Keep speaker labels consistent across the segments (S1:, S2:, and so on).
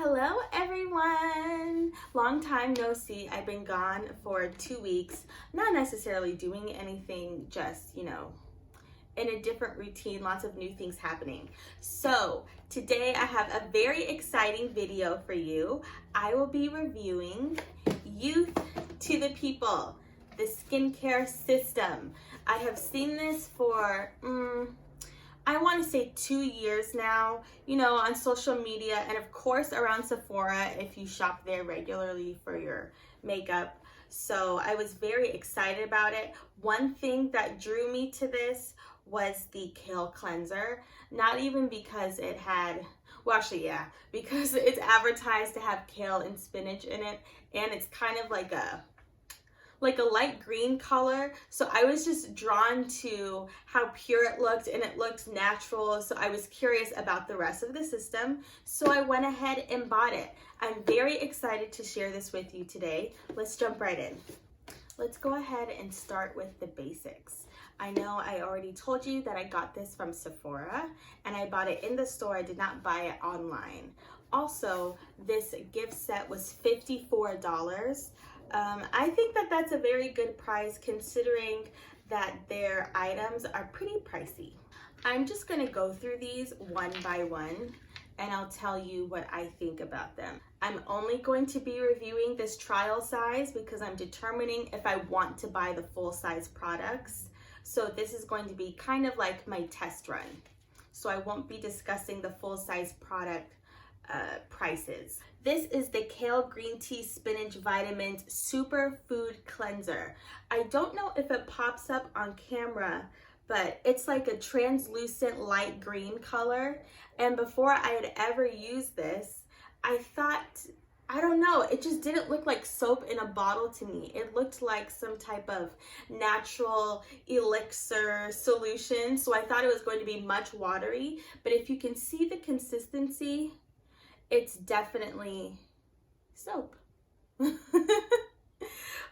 S1: Hello everyone! Long time no see. I've been gone for 2 weeks, not necessarily doing anything, just, in a different routine, lots of new things happening. So today I have a very exciting video for you. I will be reviewing Youth to the People, the skincare system. I have seen this for, I want to say 2 years now, on social media and of course around Sephora if you shop there regularly for your makeup. So I was very excited about it. One thing that drew me to this was the kale cleanser, not even because it had, well actually yeah, because it's advertised to have kale and spinach in it, and it's kind of like a light green color. So I was just drawn to how pure it looked, and it looked natural. So I was curious about the rest of the system. So I went ahead and bought it. I'm very excited to share this with you today. Let's jump right in. Let's go ahead and start with the basics. I know I already told you that I got this from Sephora and I bought it in the store. I did not buy it online. Also, this gift set was $54. I think that that's a very good price considering that their items are pretty pricey. I'm just going to go through these one by one and I'll tell you what I think about them. I'm only going to be reviewing this trial size because I'm determining if I want to buy the full size products. So this is going to be kind of like my test run. So I won't be discussing the full size product prices. This is the Kale Green Tea Spinach Vitamins Superfood Cleanser. I don't know if it pops up on camera, but it's like a translucent light green color. And before I had ever used this, I thought, I don't know, it just didn't look like soap in a bottle to me. It looked like some type of natural elixir solution. So I thought it was going to be much watery, but if you can see the consistency, it's definitely soap.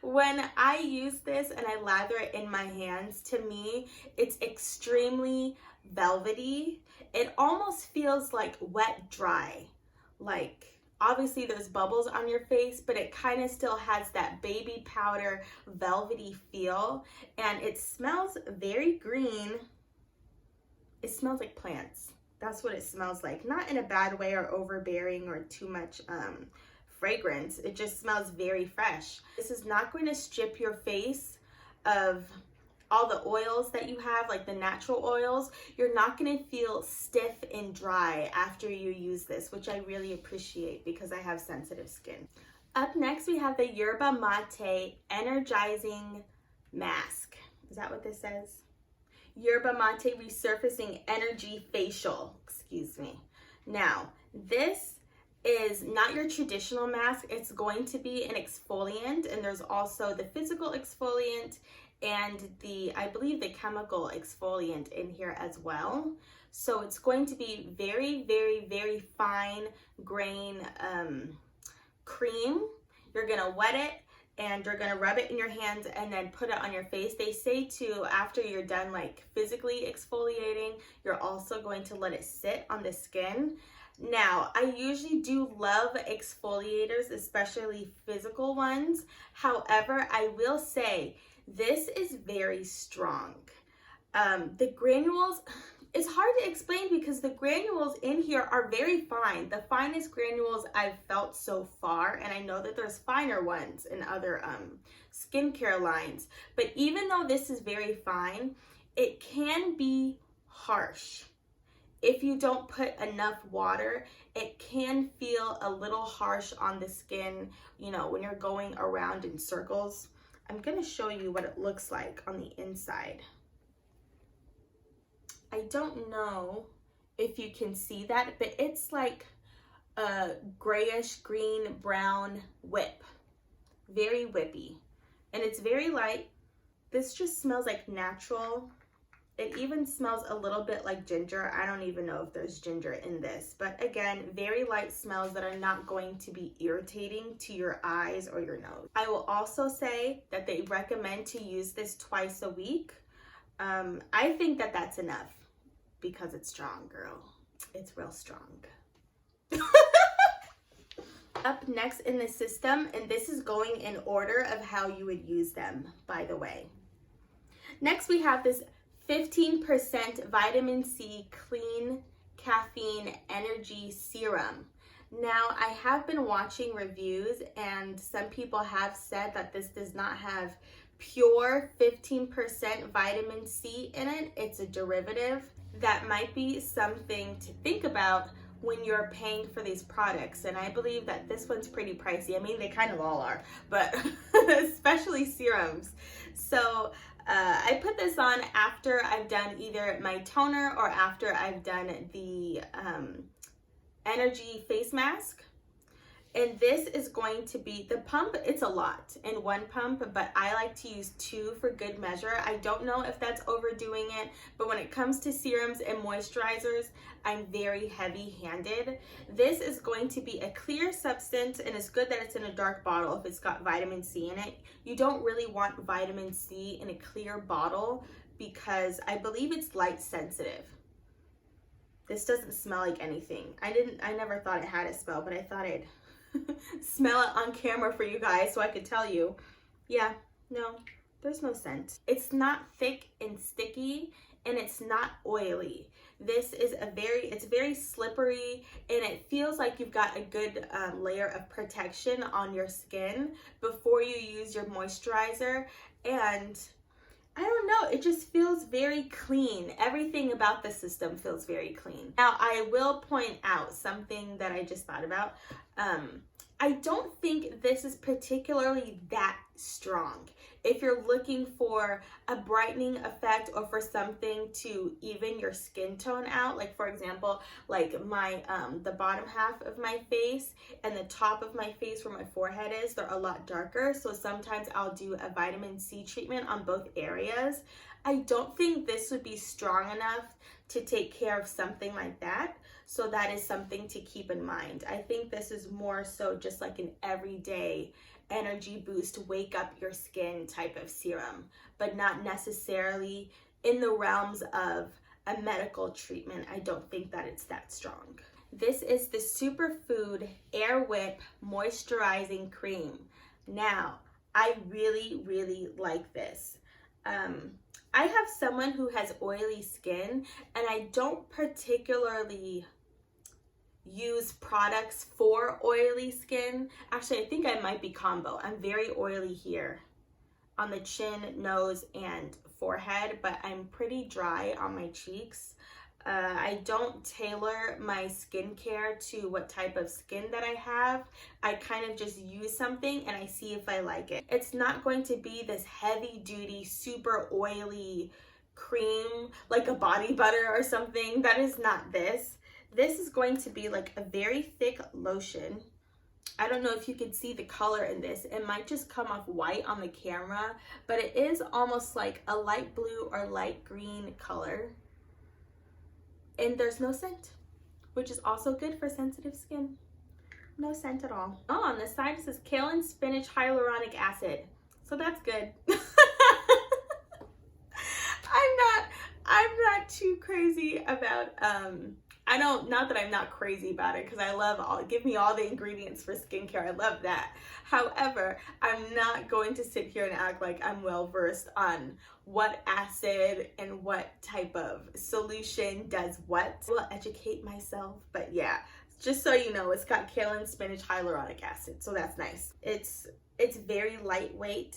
S1: When I use this and I lather it in my hands, to me, it's extremely velvety. It almost feels like wet dry. Like, obviously there's bubbles on your face, but it kind of still has that baby powder velvety feel. And it smells very green. It smells like plants. That's what it smells like. Not in a bad way or overbearing or too much fragrance. It just smells very fresh. This is not going to strip your face of all the oils that you have, like the natural oils. You're not going to feel stiff and dry after you use this, which I really appreciate because I have sensitive skin. Up next, we have the Yerba Mate Energizing Mask. Is that what this says? Yerba Mate Resurfacing Energy Facial, excuse me. Now, this is not your traditional mask. It's going to be an exfoliant, and there's also the physical exfoliant and I believe the chemical exfoliant in here as well. So it's going to be very, very, very fine grain cream. You're gonna wet it, and you're gonna rub it in your hands and then put it on your face. They say to, after you're done like physically exfoliating, you're also going to let it sit on the skin. Now, I usually do love exfoliators, especially physical ones. However, I will say this is very strong. The granules, it's hard to explain because the granules in here are very fine. The finest granules I've felt so far, and I know that there's finer ones in other skincare lines, but even though this is very fine, it can be harsh. If you don't put enough water, it can feel a little harsh on the skin, when you're going around in circles. I'm gonna show you what it looks like on the inside. I don't know if you can see that, but it's like a grayish green brown whip. Very whippy. And it's very light. This just smells like natural. It even smells a little bit like ginger. I don't even know if there's ginger in this. But again, very light smells that are not going to be irritating to your eyes or your nose. I will also say that they recommend to use this twice a week. I think that that's enough because it's strong, girl. It's real strong. Up next in the system, and this is going in order of how you would use them, by the way. Next, we have this 15% vitamin C clean caffeine energy serum. Now, I have been watching reviews, and some people have said that this does not have pure 15% vitamin C in it. It's a derivative. That might be something to think about when you're paying for these products. And I believe that this one's pretty pricey. I mean, they kind of all are, but especially serums. So I put this on after I've done either my toner or after I've done the energy face mask. And this is going to be, the pump, it's a lot in one pump, but I like to use 2 for good measure. I don't know if that's overdoing it, but when it comes to serums and moisturizers, I'm very heavy-handed. This is going to be a clear substance, and it's good that it's in a dark bottle if it's got vitamin C in it. You don't really want vitamin C in a clear bottle because I believe it's light sensitive. This doesn't smell like anything. I never thought it had a smell, but I thought I'd smell it on camera for you guys so I could tell you. Yeah, no, there's no scent. It's not thick and sticky, and it's not oily. This is it's very slippery, and it feels like you've got a good layer of protection on your skin before you use your moisturizer. And I don't know, it just feels very clean. Everything about the system feels very clean. Now, I will point out something that I just thought about. I don't think this is particularly that strong. If you're looking for a brightening effect or for something to even your skin tone out, like for example, like my the bottom half of my face and the top of my face where my forehead is, they're a lot darker. So sometimes I'll do a vitamin C treatment on both areas. I don't think this would be strong enough to take care of something like that. So that is something to keep in mind. I think this is more so just like an everyday energy boost, wake up your skin type of serum, but not necessarily in the realms of a medical treatment. I don't think that it's that strong. This is the Superfood Air Whip Moisturizing Cream. Now, I really, really like this. I have someone who has oily skin, and I don't particularly use products for oily skin. Actually, I think I might be combo. I'm very oily here on the chin, nose, and forehead, but I'm pretty dry on my cheeks. I don't tailor my skincare to what type of skin that I have. I kind of just use something and I see if I like it. It's not going to be this heavy duty, super oily cream like a body butter or something. That is not this. This is going to be like a very thick lotion. I don't know if you can see the color in this. It might just come off white on the camera, but it is almost like a light blue or light green color. And there's no scent, which is also good for sensitive skin. No scent at all. Oh, on the side it says kale and spinach hyaluronic acid. So that's good. I'm not too crazy about, not that I'm not crazy about it, because I love give me all the ingredients for skincare. I love that. However, I'm not going to sit here and act like I'm well versed on what acid and what type of solution does what. I will educate myself, but yeah, just so you know, it's got kale and spinach hyaluronic acid, so that's nice. It's very lightweight.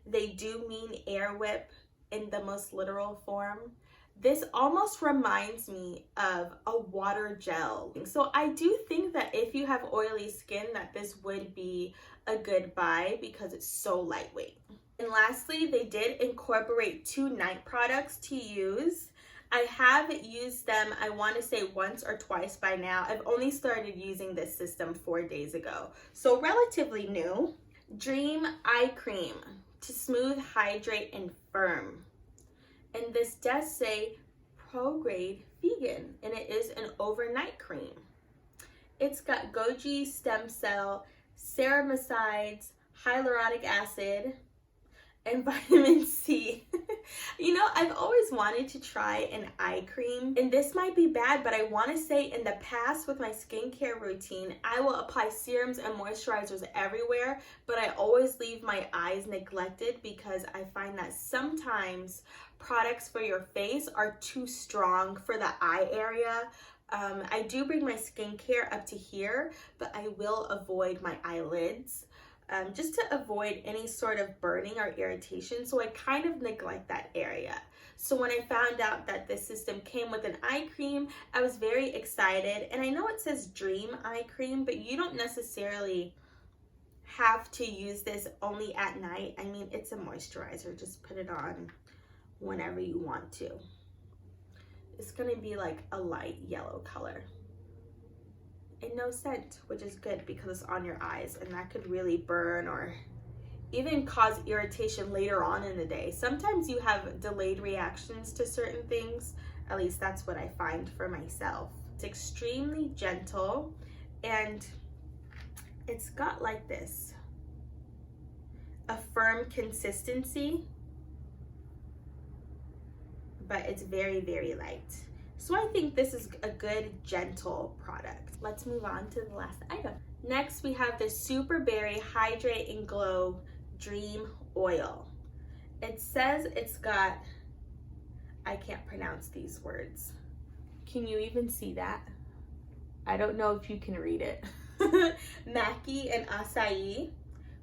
S1: They do mean Air Whip in the most literal form. This almost reminds me of a water gel. So I do think that if you have oily skin, that this would be a good buy because it's so lightweight. And lastly, they did incorporate 2 night products to use. I have used them, I want to say once or twice by now. I've only started using this system 4 days ago, so relatively new. Dream Eye Cream to smooth, hydrate, and firm. And this does say pro-grade vegan, and it is an overnight cream. It's got goji stem cell, ceramicides, hyaluronic acid, and vitamin C. You know, I've always wanted to try an eye cream, and this might be bad, but I want to say in the past with my skincare routine, I will apply serums and moisturizers everywhere, but I always leave my eyes neglected because I find that sometimes products for your face are too strong for the eye area. I do bring my skincare up to here, but I will avoid my eyelids. Just to avoid any sort of burning or irritation. So I kind of neglect that area. So when I found out that this system came with an eye cream, I was very excited. And I know it says Dream Eye Cream, but you don't necessarily have to use this only at night. I mean, it's a moisturizer. Just put it on whenever you want to. It's gonna be like a light yellow color. And no scent, which is good because it's on your eyes, and that could really burn or even cause irritation later on in the day. Sometimes you have delayed reactions to certain things. At least that's what I find for myself. It's extremely gentle, and it's got like this, a firm consistency, but it's very, very light. So I think this is a good, gentle product. Let's move on to the last item. Next, we have the Super Berry Hydrate and Glow Dream Oil. It says it's got, I can't pronounce these words. Can you even see that? I don't know if you can read it. Maki and acai.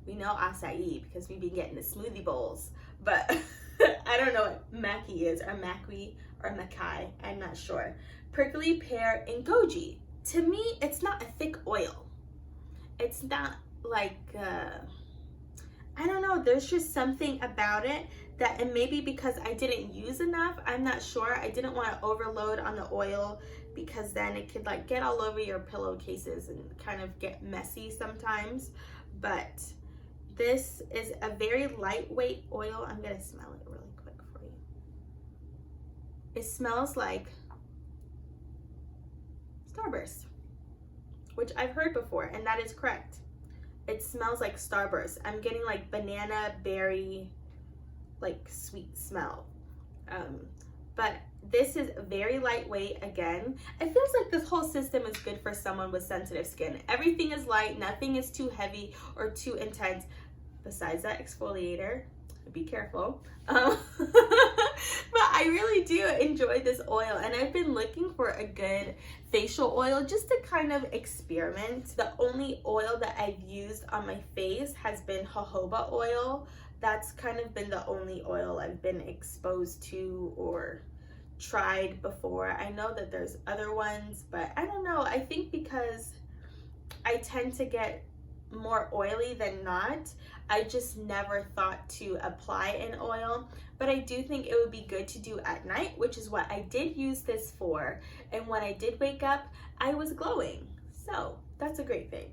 S1: We know acai because we've been getting the smoothie bowls, but I don't know what maki is, or makwi, or makai, I'm not sure. Prickly pear and goji. To me, it's not a thick oil. It's not like, I don't know, there's just something about it that, and maybe because I didn't use enough, I'm not sure. I didn't want to overload on the oil because then it could like get all over your pillowcases and kind of get messy sometimes. But this is a very lightweight oil. I'm gonna smell it really quick for you. It smells like Starburst, which I've heard before, and that is correct. It smells like Starburst. I'm getting like banana berry, like sweet smell. But this is very lightweight again. It feels like this whole system is good for someone with sensitive skin. Everything is light, nothing is too heavy or too intense. Besides that exfoliator, be careful. But I really do enjoy this oil, and I've been looking for a good facial oil just to kind of experiment. The only oil that I've used on my face has been jojoba oil. That's kind of been the only oil I've been exposed to or tried before. I know that there's other ones, but I don't know. I think because I tend to get more oily than not, I just never thought to apply an oil. But I do think it would be good to do at night, which is what I did use this for. And when I did wake up, I was glowing. So that's a great thing.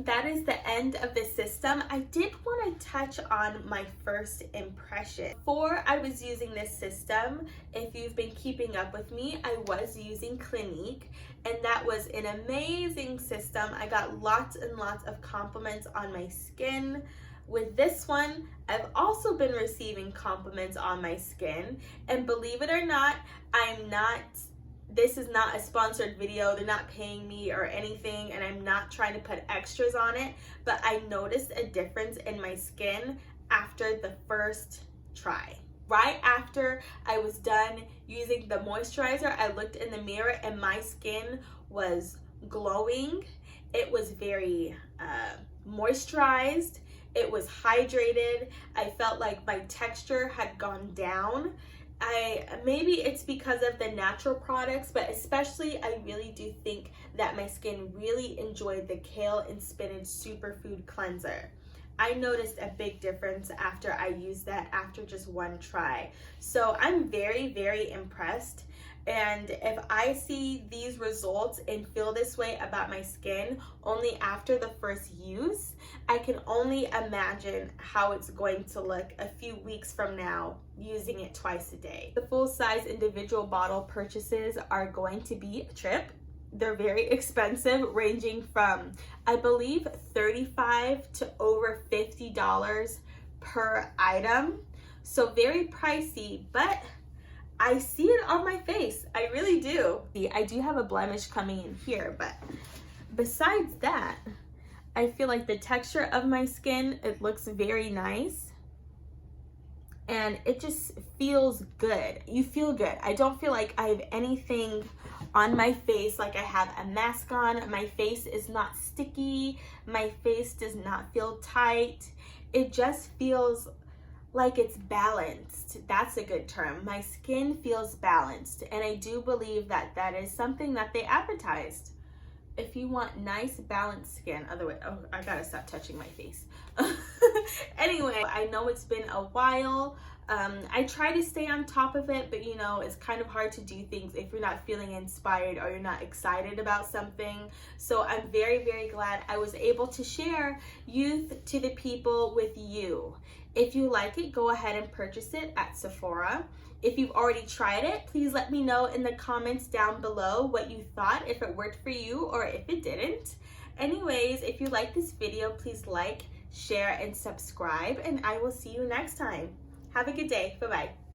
S1: That is the end of the system. I did want to touch on my first impression. Before I was using this system, if you've been keeping up with me, I was using Clinique, and that was an amazing system. I got lots and lots of compliments on my skin. With this one, I've also been receiving compliments on my skin, and believe it or not, this is not a sponsored video. They're not paying me or anything, and I'm not trying to put extras on it, but I noticed a difference in my skin after the first try. Right after I was done using the moisturizer, I looked in the mirror and my skin was glowing. It was very moisturized. It was hydrated. I felt like my texture had gone down. Maybe it's because of the natural products, but especially I really do think that my skin really enjoyed the kale and spinach superfood cleanser. I noticed a big difference after I used that after just one try. So I'm very, very impressed. And if I see these results and feel this way about my skin only after the first use, I can only imagine how it's going to look a few weeks from now using it twice a day. The full-size individual bottle purchases are going to be a trip. They're very expensive, ranging from, I believe, $35 to over $50 per item. So very pricey, but I see it on my face. I really do. I do have a blemish coming in here, but besides that, I feel like the texture of my skin, it looks very nice. And it just feels good. You feel good. I don't feel like I have anything on my face, like I have a mask on. My face is not sticky. My face does not feel tight. It just feels like it's balanced. That's a good term. My skin feels balanced. And I do believe that that is something that they advertised. If you want nice balanced skin, oh, I gotta stop touching my face. Anyway, I know it's been a while. I try to stay on top of it, but you know, it's kind of hard to do things if you're not feeling inspired or you're not excited about something. So I'm very, very glad I was able to share Youth to the People with you. If you like it, go ahead and purchase it at Sephora. If you've already tried it, please let me know in the comments down below what you thought, if it worked for you or if it didn't. Anyways, if you like this video, please like, share, and subscribe, and I will see you next time. Have a good day. Bye-bye.